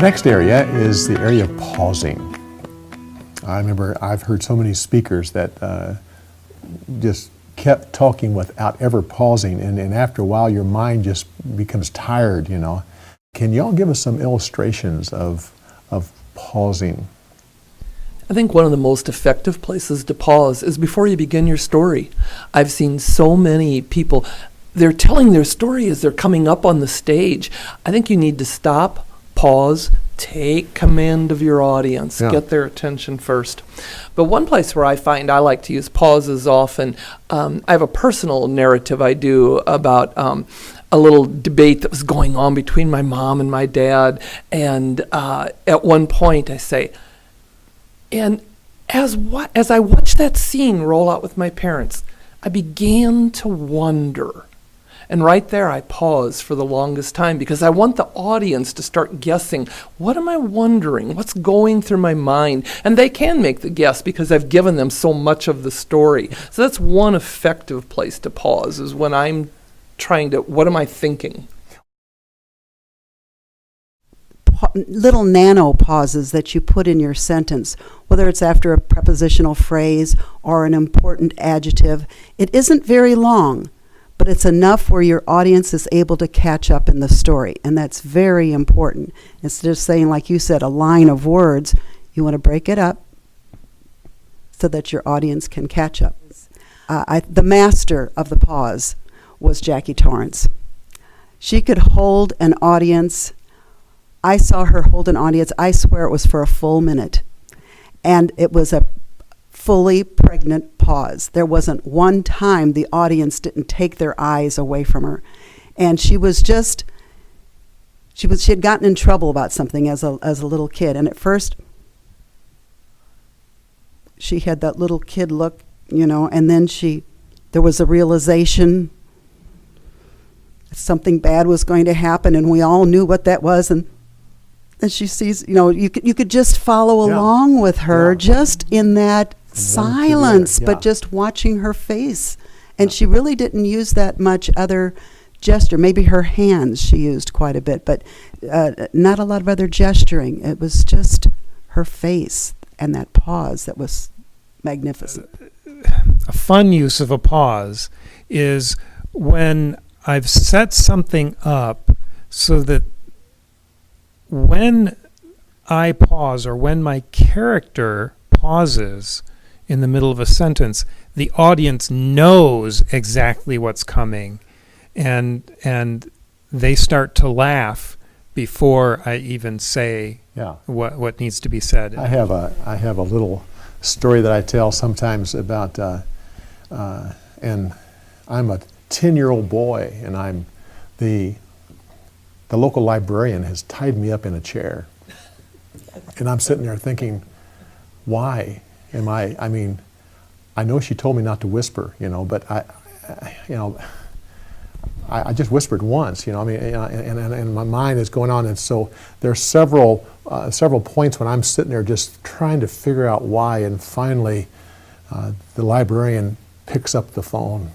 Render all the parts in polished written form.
next area is the area of pausing. I remember I've heard so many speakers that just kept talking without ever pausing, and after a while your mind just becomes tired, you know. Can y'all give us some illustrations of pausing? I think one of the most effective places to pause is before you begin your story. I've seen so many people, they're telling their story as they're coming up on the stage. I think you need to stop, pause, take command of your audience, get their attention first. But one place where I find I like to use pauses often, I have a personal narrative I do about a little debate that was going on between my mom and my dad. And at one point I say, and as I watched that scene roll out with my parents, I began to wonder. And right there I pause for the longest time because I want the audience to start guessing, what am I wondering? What's going through my mind? And they can make the guess because I've given them so much of the story. So that's one effective place to pause, is when I'm trying to, what am I thinking? Little nano pauses that you put in your sentence, whether it's after a prepositional phrase or an important adjective. It isn't very long, but it's enough where your audience is able to catch up in the story, and that's very important. Instead of saying, like you said, a line of words, you want to break it up so that your audience can catch up. The master of the pause was Jackie Torrance. She could hold an audience. I saw her hold an audience, I swear it was for a full minute. And it was a fully pregnant pause. There wasn't one time the audience didn't take their eyes away from her. And she had gotten in trouble about something as a little kid. And at first, she had that little kid look, you know, and then there was a realization something bad was going to happen, and we all knew what that was. And she sees, you know, you could just follow along with her just in that silence, but just watching her face. And she really didn't use that much other gesture. Maybe her hands she used quite a bit, but not a lot of other gesturing. It was just her face and that pause that was magnificent. A fun use of a pause is when I've set something up so that when I pause, or when my character pauses in the middle of a sentence, the audience knows exactly what's coming, and they start to laugh before I even say what needs to be said. I have a little story that I tell sometimes about, and I'm a 10-year-old boy, and I'm the local librarian has tied me up in a chair. And I'm sitting there thinking, why am I mean, I know she told me not to whisper, you know, but I just whispered once, you know, I mean, and my mind is going on. And so there's several points when I'm sitting there just trying to figure out why, and finally the librarian picks up the phone.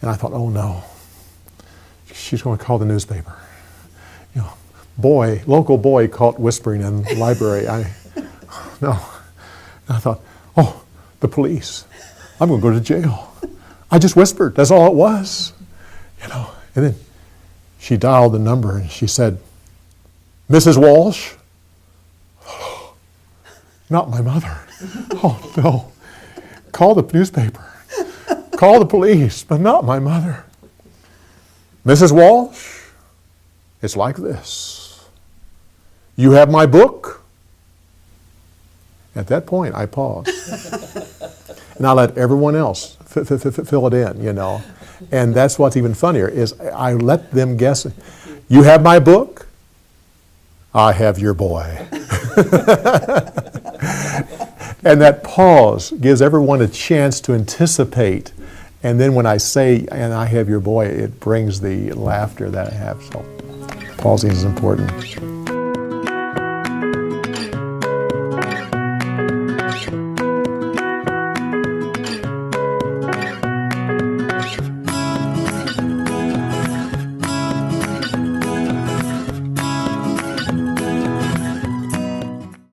And I thought, oh no, she's going to call the newspaper. You know, local boy caught whispering in the library. No. And I thought, oh, the police. I'm going to go to jail. I just whispered. That's all it was. You know. And then she dialed the number and she said, Mrs. Walsh? Not my mother. Oh no. Call the newspaper. Call the police, but not my mother. Mrs. Walsh, it's like this. You have my book? At that point, I paused. And I let everyone else fill it in, you know. And that's what's even funnier, is I let them guess. You have my book? I have your boy. And that pause gives everyone a chance to anticipate. And then when I say, and I have your boy, it brings the laughter that I have. So pausing is important.